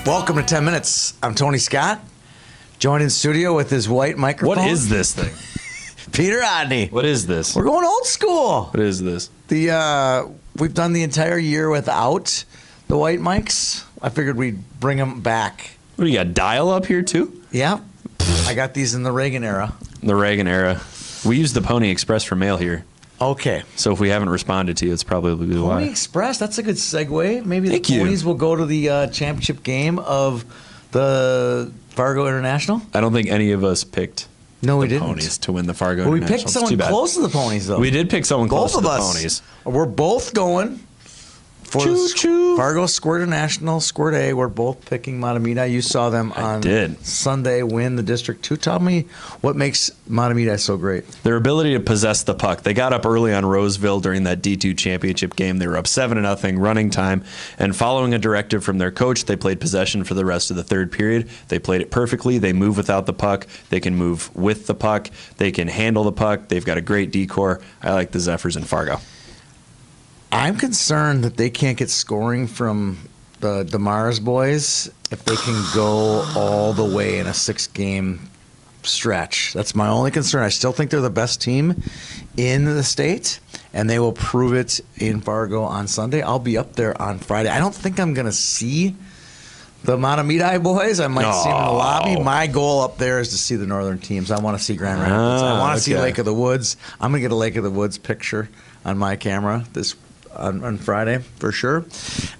Welcome to 10 Minutes. I'm Tony Scott, joined in studio with his white microphone. What is this thing? Peter Odney. What is this? We're going old school. What is this? We've done the entire year without the white mics. I figured we'd bring them back. What do you got? Dial up here too? Yeah. I got these in the Reagan era. The Reagan era. We use the Pony Express for mail here. Okay. So if we haven't responded to you, it's probably why. Pony Express, that's a good segue. Maybe Thank the you. Ponies will go to the championship game of the Fargo International. I don't think any of us picked No, we the didn't. Ponies to win the Fargo Well, we International. picked It's someone too bad. close to the Ponies, though. We did pick someone close Both to of the us. Ponies. We're both going for the Choo-choo. Fargo Squirt International, Squirt A. We're both picking Matamidi. You saw them on did. Sunday win the District 2. Tell me what makes Matamidi so great. Their ability to possess the puck. They got up early on Roseville during that D2 championship game. They were up 7-0 running time, and following a directive from their coach, they played possession for the rest of the third period. They played it perfectly. They move without the puck. They can move with the puck. They can handle the puck. They've got a great decor. I like the Zephyrs in Fargo. I'm concerned that they can't get scoring from the DeMars boys if they can go all the way in a 6-game stretch. That's my only concern. I still think they're the best team in the state, and they will prove it in Fargo on Sunday. I'll be up there on Friday. I don't think I'm going to see the Matamidi boys. I might see them in the lobby. My goal up there is to see the northern teams. I want to see Grand Rapids. I want to see Lake of the Woods. I'm going to get a Lake of the Woods picture on my camera on Friday for sure.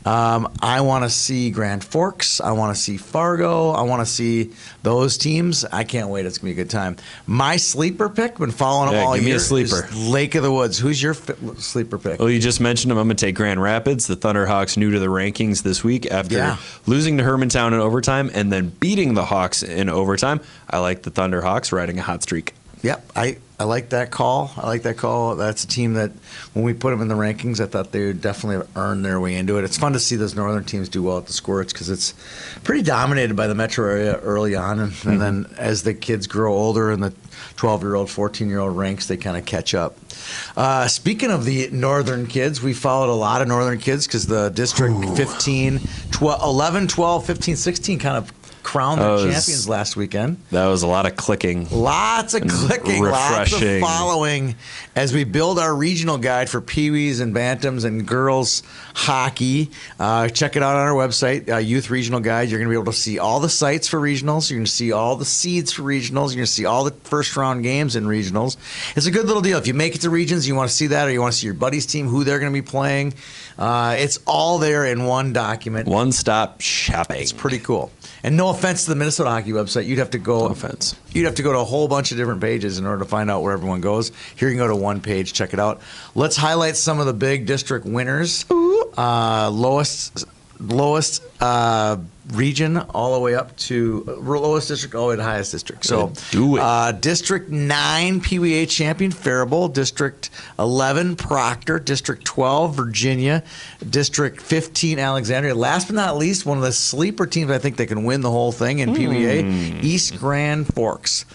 I want to see Grand Forks. I want to see Fargo. I want to see those teams. I can't wait. It's going to be a good time. My sleeper pick, been following them all give me year, a sleeper. is Lake of the Woods. Who's your sleeper pick? Well, you just mentioned them. I'm going to take Grand Rapids. The Thunderhawks new to the rankings this week after losing to Hermantown in overtime and then beating the Hawks in overtime. I like the Thunderhawks riding a hot streak. Yep, I like that call. That's a team that when we put them in the rankings, I thought they would definitely have earned their way into it. It's fun to see those northern teams do well at the Squirts because it's pretty dominated by the metro area early on, and then as the kids grow older and the 12-year-old, 14-year-old ranks, they kind of catch up. Speaking of the northern kids, we followed a lot of northern kids because the District 15, 11, 12, 15, 16 kind of crowned their champions last weekend. That was a lot of clicking. Lots of clicking, refreshing. lots of following as we build our regional guide for peewees and bantams and girls hockey. Check it out on our website, Youth Regional Guide. You're going to be able to see all the sites for regionals. You're going to see all the seeds for regionals. You're going to see all the first-round games in regionals. It's a good little deal. If you make it to regions, you want to see that, or you want to see your buddy's team, who they're going to be playing. It's all there in one document. One-stop shopping. It's pretty cool. And no offense to the Minnesota Hockey website, you'd have to go. No offense. You'd have to go to a whole bunch of different pages in order to find out where everyone goes. Here you can go to one page, check it out. Let's highlight some of the big district winners. Lowest region all the way up to lowest district all the way to highest district. So do it. District 9 PWA champion Faribault, District 11 Proctor, District 12 Virginia, District 15 Alexandria. Last but not least, one of the sleeper teams I think that can win the whole thing in PWA, East Grand Forks.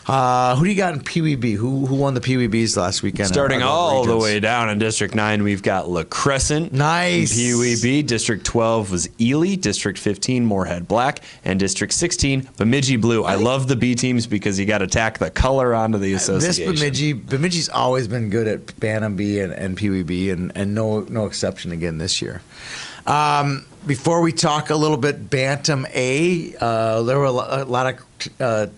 Who do you got in PWB? Who won the PWBs last weekend? Starting all the way down in District 9, we've got La Crescent. Nice. PWB. District 12 was Ely. District 15, Moorhead Black. And District 16, Bemidji Blue. I love the B teams because you got to tack the color onto the association. This Bemidji's always been good at Bantam B and PWB, and no exception again this year. Before we talk a little bit Bantam A, there were a lot of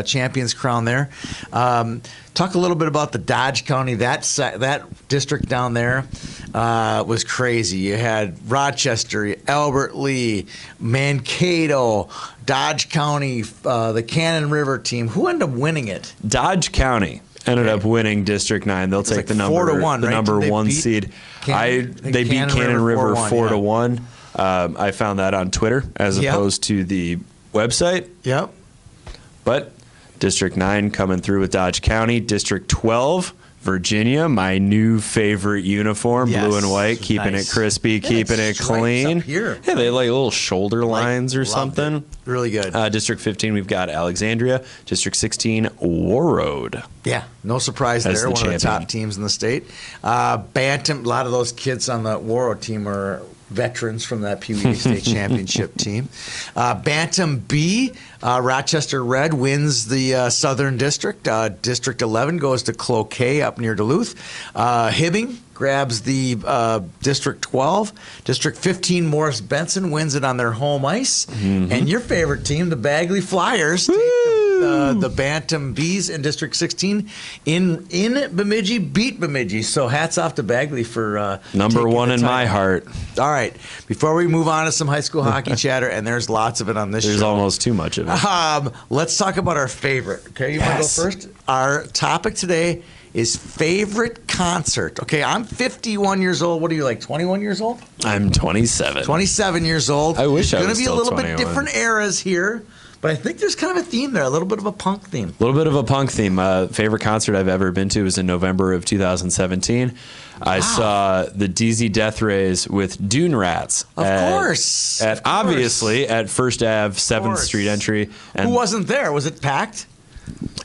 champions crowned there. Talk a little bit about the Dodge County. That district down there was crazy. You had Rochester, Albert Lee, Mankato, Dodge County, the Cannon River team. Who ended up winning it? Dodge County ended up winning District 9. They'll take the number 4-1, the right? number one seed. They beat Cannon River 4-1. I found that on Twitter as opposed to the website. Yep. But District 9 coming through with Dodge County. District 12, Virginia, my new favorite uniform, blue and white, keeping it crispy, keeping it clean. Here. Yeah, they like little shoulder lines or something. It. Really good. District 15, we've got Alexandria. District 16, Warroad. Yeah, no surprise there. One of the top teams in the state. Bantam, a lot of those kids on the Warroad team were veterans from that Pee Wee State Championship team. Bantam B, Rochester Red wins the Southern District. District 11 goes to Cloquet up near Duluth. Hibbing grabs the District 12. District 15, Morris Benson wins it on their home ice. And your favorite team, the Bagley Flyers, take the Bantam Bees in District 16 in Bemidji, beat Bemidji. So hats off to Bagley for number taking one the in title. my heart. All right, before we move on to some high school hockey chatter, and there's lots of it on this There's show. almost too much of it. Let's talk about our favorite. Okay, you want to go Yes. first? Our topic today is favorite concert. Okay, I'm 51 years old. What are you, like 21 years old? I'm 27. 27 years old. I wish I There's was going to be a still little 21. bit different eras here, but I think there's kind of a theme there, a little bit of a punk theme. A little bit of a punk theme. Favorite concert I've ever been to was in November of 2017. I saw the DZ Death Rays with Dune Rats. Of course. Of course. Obviously at First Ave, 7th course. Street entry. And Who wasn't there? Was it packed?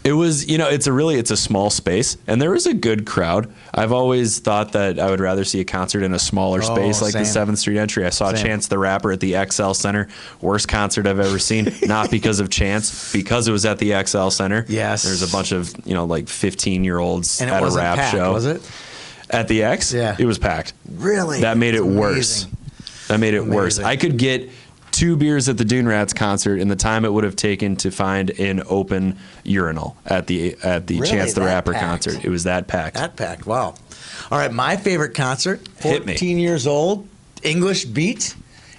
it was, it's a small space, and there was a good crowd. I've always thought that I would rather see a concert in a smaller space like the same. 7th Street entry. I saw Same. Chance the Rapper at the XL Center. Worst concert I've ever seen. Not because of Chance, because it was at the XL Center. Yes. There's a bunch of, like 15-year-olds And it at a wasn't rap packed, show. was it? At the X? Yeah. It was packed. Really? That made it That's worse. amazing. That made it worse. Amazing. I could get 2 beers at the Dune Rats concert in the time it would have taken to find an open urinal at the Chance the That Rapper packed? concert. It was that packed. That packed. Wow. All right, my favorite concert, Hit me. 14 years old, English Beat,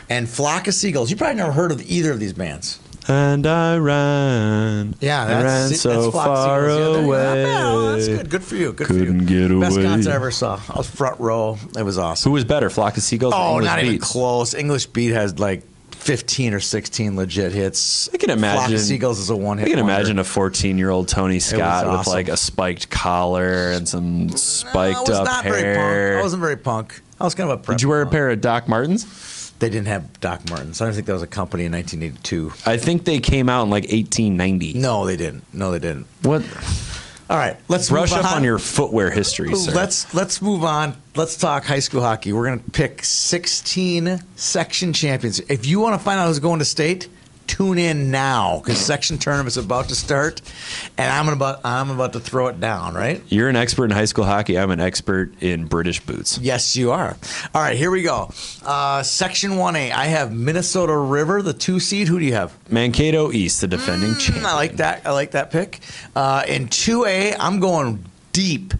and Flock of Seagulls. You probably never heard of either of these bands. And I ran. Yeah, I that's ran so Flock of far Seagulls. Yeah, there you go. away. Yeah, that's good. Good for you. Good Couldn't for you. get Best away. concert I ever saw. I was front row. It was awesome. Who was better, Flock of Seagulls or Oh, English not even Beat? close. English Beat has like 15 or 16 legit hits. I can imagine. Flock of Seagulls is a one-hit I can wonder. imagine a 14-year-old Tony Scott with awesome. like a spiked collar and some No, spiked I was up not hair. very punk. I wasn't very punk. I was kind of a prep Did you wear a punk. pair of Doc Martens? They didn't have Doc Martens. I don't think that was a company in 1982. I think they came out in like 1890. No, they didn't. No, they didn't. What? All right, let's Brush move up on your footwear history, sir. Let's move on. Let's talk high school hockey. We're going to pick 16 section champions. If you want to find out who's going to state, tune in now because section tournament's about to start, and I'm about to throw it down. Right? You're an expert in high school hockey. I'm an expert in British boots. Yes, you are. All right, here we go. Section 1A. I have Minnesota River, the 2 seed. Who do you have? Mankato East, the defending champion. I like that. I like that pick. In 2A, I'm going deep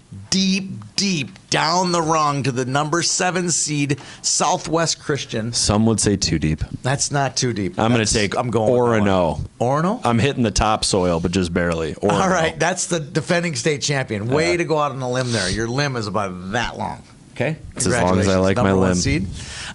down the rung to the number 7 seed, Southwest Christian. Some would say too deep. That's not too deep. I'm going to take I'm going with that Orono. one. Orono? I'm hitting the topsoil, but just barely. Orono. All right, that's the defending state champion. Way to go out on a limb there. Your limb is about that long. Okay? It's as long as I Congratulations. like my Number 1 limb. seed.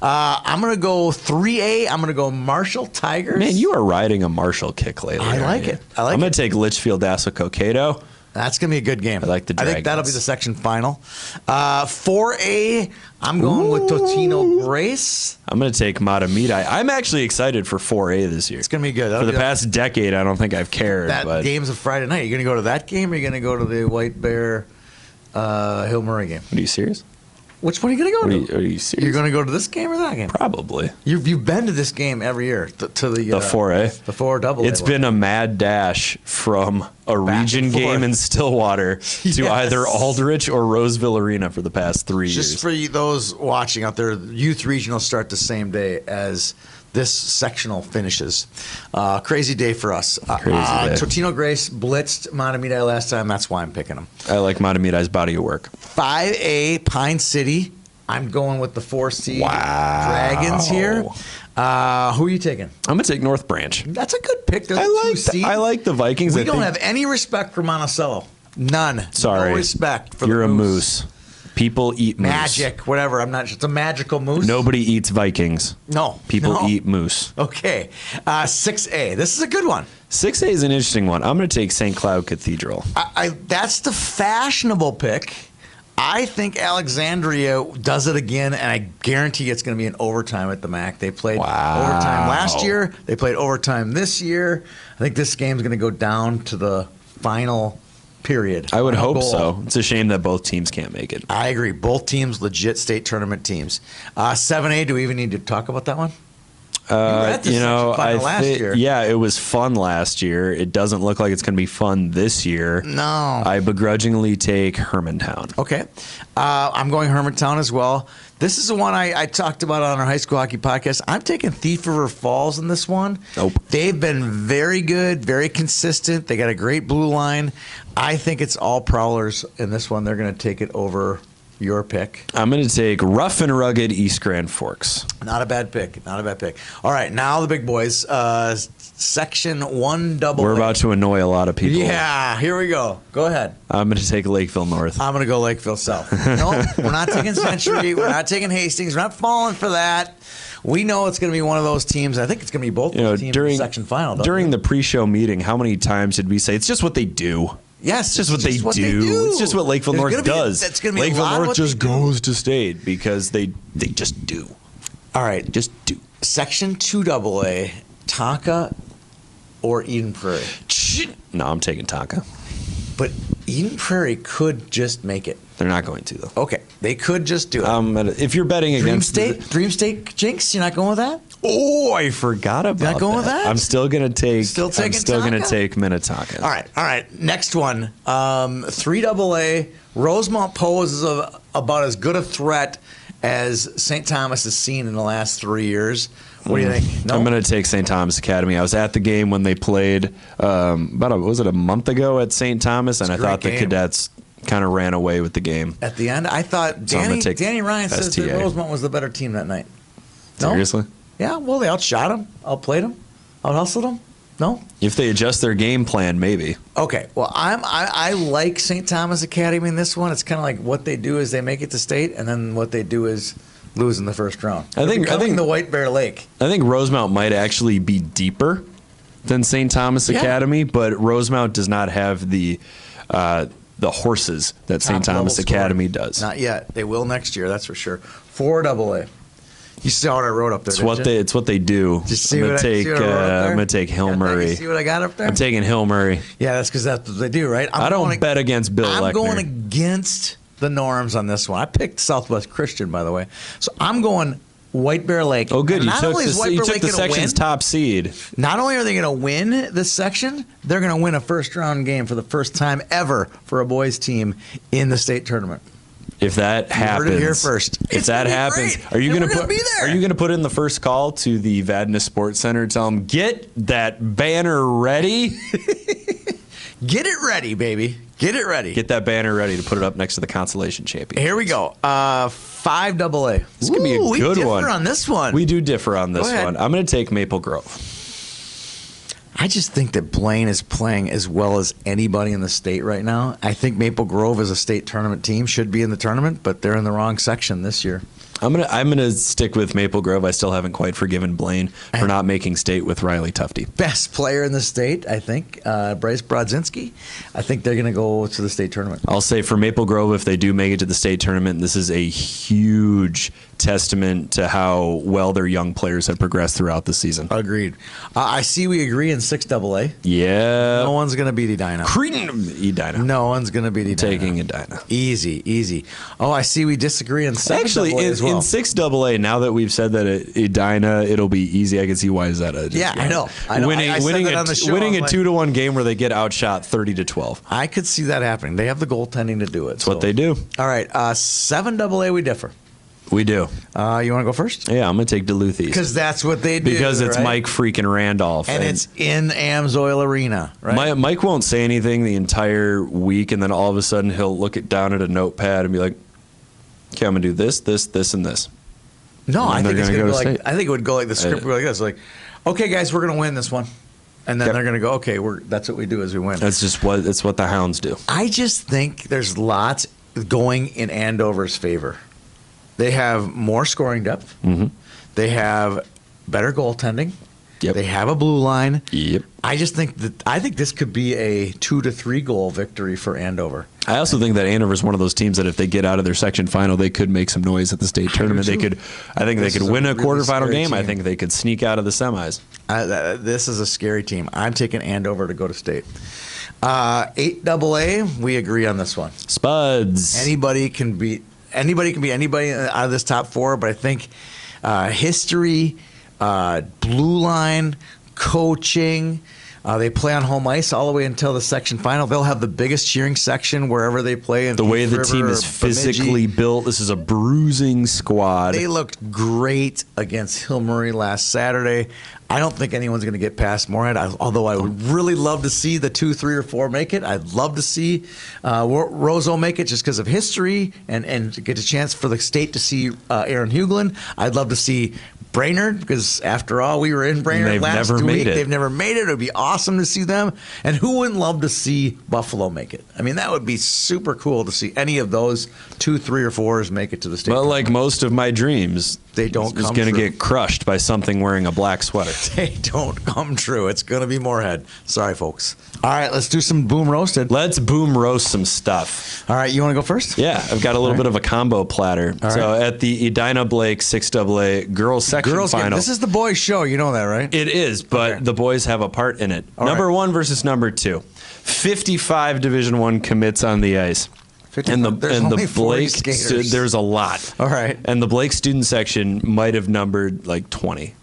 I'm going to go 3A. I'm going to go Marshall Tigers. Man, you are riding a Marshall kick lately. I aren't like you? it. I like I'm going it. to take Litchfield Cokato. That's going to be a good game. I like the I think that'll be Dragons. the section final. 4A, I'm going with Totino Grace. I'm going to take Matamidi. I'm actually excited for 4A this year. It's going to be good. For That'll the be past decade, I don't think I've cared. that but game's a Friday night. You're going to go to that game or are you going to go to the White Bear Hill Murray game? Are you serious? Which one are you going to go to? Are you serious? You're going to go to this game or that game? Probably. You've been to this game every year, to the The 4A. The 4 double. It's been a mad dash from a Back region and forth. game in Stillwater to Yes. either Aldrich or Roseville Arena for the past 3 years. Just for those watching out there, youth regionals start the same day as this sectional finishes. Crazy day for us. Crazy day. Totino Grace blitzed Matamidi last time. That's why I'm picking him. I like Matamidi's body of work. 5A, Pine City. I'm going with the 4 seed Wow. Dragons here. Who are you taking? I'm going to take North Branch. That's a good pick. They're I the 2 like seed. I like the Vikings. We I don't think have any respect for Monticello. None. Sorry. No respect for You're the a moose. People eat moose. Magic, whatever. I'm not sure. It's a magical moose. Nobody eats Vikings. No. People No. eat moose. Okay. 6A. This is a good one. 6A is an interesting one. I'm going to take St. Cloud Cathedral. That's the fashionable pick. I think Alexandria does it again, and I guarantee it's going to be an overtime at the MAC. They played overtime last year. They played overtime this year. I think this game's going to go down to the final period. I would Final hope goal. so. It's a shame that both teams can't make it. I agree. Both teams, legit state tournament teams. 7A, do we even need to talk about that one? You were at the section final last year. Yeah, it was fun last year. It doesn't look like it's going to be fun this year. No. I begrudgingly take Hermantown. Okay. I'm going Hermantown as well. This is the one I talked about on our high school hockey podcast. I'm taking Thief River Falls in this one. Nope. They've been very good, very consistent. They got a great blue line. I think it's all Prowlers in this one. They're going to take it over your pick. I'm going to take Rough and Rugged East Grand Forks. Not a bad pick. Not a bad pick. All right, now the big boys. Section 1AA. We're about to annoy a lot of people. Yeah, here we go. Go ahead. I'm going to take Lakeville North. I'm going to go Lakeville South. No, we're not taking Century. We're not taking Hastings. We're not falling for that. We know it's going to be one of those teams. I think it's going to be both those teams in the section final. During the pre-show meeting, how many times did we say it's just what they do? Yes, it's just what they do. It's just what Lakeville North does. That's going to be Lakeville a lot North of just goes to state because they just do. All right, Just do. Section 2AA, Tonka or Eden Prairie. No, I'm taking Tonka. But Eden Prairie could just make it. They're not going to, though. Okay, they could just do it. If you're betting Dream against State, Dream State Jinx, you're not going with that? Oh, I forgot about Not going with that? I'm still gonna take. Still taking I'm still gonna Tonka? take Minnetonka. All right. Next one, 3AA. Rosemont poses about as good a threat as St. Thomas has seen in the last 3 years. What do you think? No? I'm going to take St. Thomas Academy. I was at the game when they played was it a month ago at St. Thomas, and I thought the game. Cadets kind of ran away with the game. At the end, I thought So I'm gonna take Danny Ryan says that STA. Rosemont was the better team that night. No? Seriously? Yeah, well, they outshot him, outplayed him, outhustled him. No? If they adjust their game plan, maybe. Okay, well, I like St. Thomas Academy in this one. It's kind of like what they do is they make it to state, and then what they do is lose in the first round. I think the White Bear Lake. I think Rosemount might actually be deeper than St. Thomas Yeah. Academy, but Rosemount does not have the horses that St. Top Thomas level Academy scoring. does. Not yet. They will next year, that's for sure. 4AA. You saw what I wrote up there. It's what they do. Did you see I'm what gonna I take. wrote up there? I'm gonna take Hill You Murray. see what I got up there? I'm taking Hill Murray. Yeah, that's because that's what they do, right? I don't bet against Bill I'm Lechner. going against the norms on this one. I picked Southwest Christian, by the way. So I'm going White Bear Lake. Oh, good. And You not took only is White the Bear Lake gonna section's win, top seed. not only are they going to win this section, they're going to win a first-round game for the first time ever for a boys team in the state tournament. If that happens, heard it here first. If It's that gonna be happens, great. are you And going to we're put? gonna be there. Are you going to put in the first call to the Vadnais Sports Center? Tell them get that banner ready. Get it ready, baby. Get it ready. Get that banner ready to put it up next to the consolation champion. Here we go. 5AA. This could be a we good differ one. on this one. We do differ on this Go ahead. one. I'm going to take Maple Grove. I just think that Blaine is playing as well as anybody in the state right now. I think Maple Grove as a state tournament team should be in the tournament, but they're in the wrong section this year. I'm gonna stick with Maple Grove. I still haven't quite forgiven Blaine for not making state with Riley Tufte. Best player in the state, I think, Bryce Brodzinski. I think they're going to go to the state tournament. I'll say for Maple Grove, if they do make it to the state tournament, this is a huge testament to how well their young players have progressed throughout the season. Agreed. I see we agree in 6AA. Yeah. No one's going to beat Edina. Cretin Edina. No one's going to beat Edina. Taking Edina. Easy. Oh, I see we disagree in 7AA Actually, as well. in 6AA, now that we've said that Edina, it'll be easy. I can see why Zeta. Yeah, I know. Winning Winning that on the show, winning I'm a like- 2-1 game where they get outshot 30-12. I could see that happening. They have the goaltending to do it. That's what they do. All right, 7AA, we differ. We do. You want to go first? Yeah, I'm going to take Duluth East. Because that's what they do. Because it's right? Mike freaking Randolph. And it's in Amsoil Arena, right? Mike won't say anything the entire week, and then all of a sudden he'll look down at a notepad and be like, okay, I'm going to do this, this, this, and this. No, And I think they're it's gonna going to go go to like, state. I think it would go like the script would go like this. Like, okay, guys, we're going to win this one. And then Yep. they're going to go, okay, that's what we do is we win. That's just what the Hounds do. I just think there's lots going in Andover's favor. They have more scoring depth. Mm-hmm. They have better goaltending. Yep. They have a blue line. Yep. I think this could be a 2 to 3 goal victory for Andover. I also think that Andover's one of those teams that if they get out of their section final, they could make some noise at the state tournament. too. I think This they is could a win a really quarterfinal scary game. I team. think they could sneak out of the semis. This is a scary team. I'm taking Andover to go to state. 8AA, we agree on this one. Spuds. Anybody can be anybody out of this top four, but I think history, blue line, coaching. They play on home ice all the way until the section final. They'll have the biggest cheering section wherever they play. In the way the River team is or physically Bemidji. built, this is a bruising squad. They looked great against Hill Murray last Saturday. I don't think anyone's going to get past Moorhead, although I would really love to see the 2, 3, or 4 make it. I'd love to see Roseau make it just because of history and to get a chance for the state to see Aaron Hughlin. I'd love to see Brainerd, because after all, we were in Brainerd They've last never week. made it. They've never made it. It would be awesome to see them. And who wouldn't love to see Buffalo make it? I mean, that would be super cool to see any of those 2, 3, or 4s make it to the state. But like most of my dreams, they don't is come going to true. get crushed by something wearing a black sweater. They don't come true. It's going to be Moorhead. Sorry, folks. All right, let's do some boom roasted. Let's boom roast some stuff. All right, you want to go first? Yeah, I've got a little bit of a combo platter. All So right. at the Edina Blake 6AA girls section Girls game. final. This is the boys' show. You know that, right? It is, but Okay. the boys have a part in it. All Number right. 1 versus number 2. 55 Division I commits on the ice. 55. There's only 40 Blake skaters. there's a lot. All right. And the Blake student section might have numbered like 20.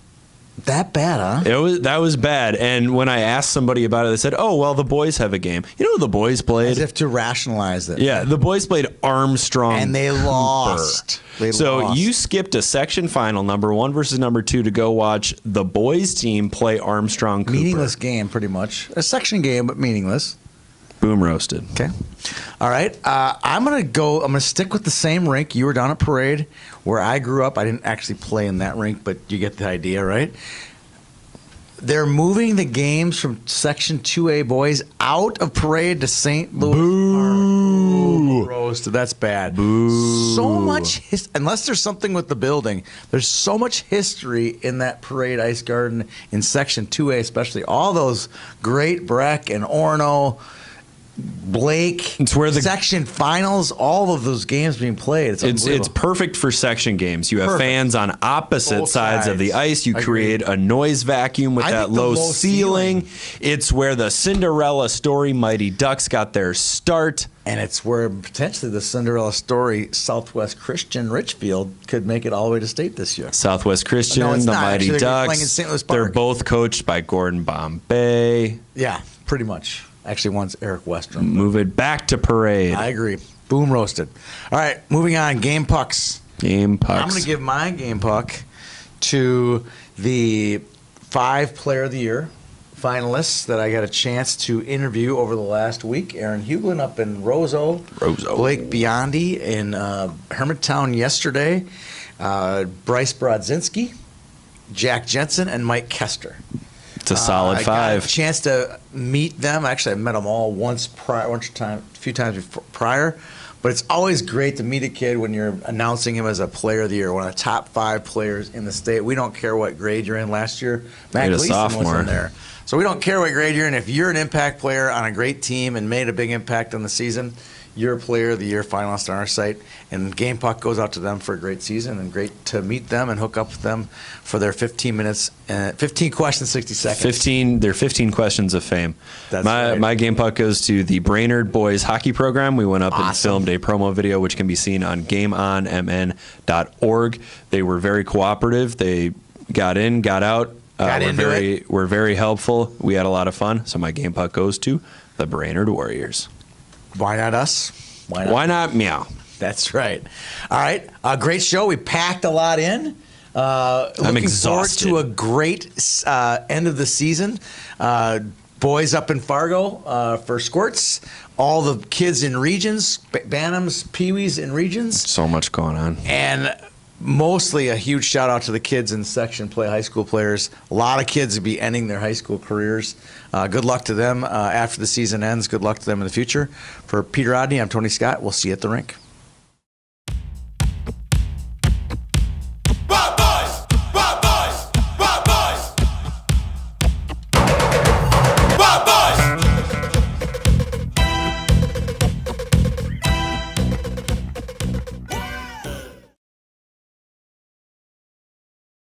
That bad, huh? That was bad. And when I asked somebody about it, they said, "Oh, well, the boys have a game." You know who the boys played? As if to rationalize it. Yeah, the boys played Armstrong. And they Cooper. lost. So you skipped a section final, number 1 versus number 2, to go watch the boys team play Armstrong Cooper. Meaningless game, pretty much. A section game, but meaningless. Boom roasted. Okay. All right. I'm gonna stick with the same rink. You were down at Parade, where I grew up. I didn't actually play in that rink, but you get the idea, right? They're moving the games from Section 2A boys out of Parade to St. Louis. Boo! Roasted. That's bad. Boo. So much unless there's something with the building. There's so much history in that Parade Ice Garden in Section 2A, especially all those great Breck and Orono. Blake, It's where the- section finals, all of those games being played. It's It's perfect for section games. You have Perfect. fans on opposite Both sides of the sides. ice. You Agreed. create a noise vacuum with I that think the low low ceiling. ceiling. It's where the Cinderella story Mighty Ducks got their start. and it's where potentially the Cinderella story Southwest Christian Richfield could make it all the way to state this year. Southwest Christian, No, it's the not. Mighty Actually, they're playing in Ducks. St. Louis They're Park. both coached by Gordon Bombay. Yeah, pretty much. Actually, one's Eric Westrom. Move it back to Parade. I agree. Boom roasted. All right, moving on. Game pucks. Game pucks. I'm going to give my game puck to the 5 Player of the Year finalists that I got a chance to interview over the last week. Aaron Hughlin up in Roseau. Blake Biondi in Hermantown yesterday. Bryce Brodzinski, Jack Jensen, and Mike Kester. It's a solid I 5. got a chance to meet them. Actually, I met them all a few times prior. But it's always great to meet a kid when you're announcing him as a player of the year, one of the top 5 players in the state. We don't care what grade you're in. Last year, Matt You're a Gleason was sophomore. in there. So we don't care what grade you're in. If you're an impact player on a great team and made a big impact on the season, you're a player of the year finalist on our site. And Game Puck goes out to them for a great season, and great to meet them and hook up with them for their 15 minutes, 15 questions, 60 seconds. 15 questions of fame. That's my right. my game puck goes to the Brainerd boys hockey program. We went up and Awesome. filmed a promo video, which can be seen on GameOnMN.org. They were very cooperative. They got in, got out. Were very helpful. We had a lot of fun. So my game puck goes to the Brainerd Warriors. Why not us? Why not meow? That's right. All right. Great show. We packed a lot in. Looking exhausted. forward to a great end of the season. Boys up in Fargo for squirts. All the kids in regions, Bantams, Peewees in regions. So much going on. And mostly a huge shout out to the kids in section play, high school players. A lot of kids will be ending their high school careers. Good luck to them after the season ends. Good luck to them in the future. For Peter Rodney, I'm Tony Scott. We'll see you at the rink.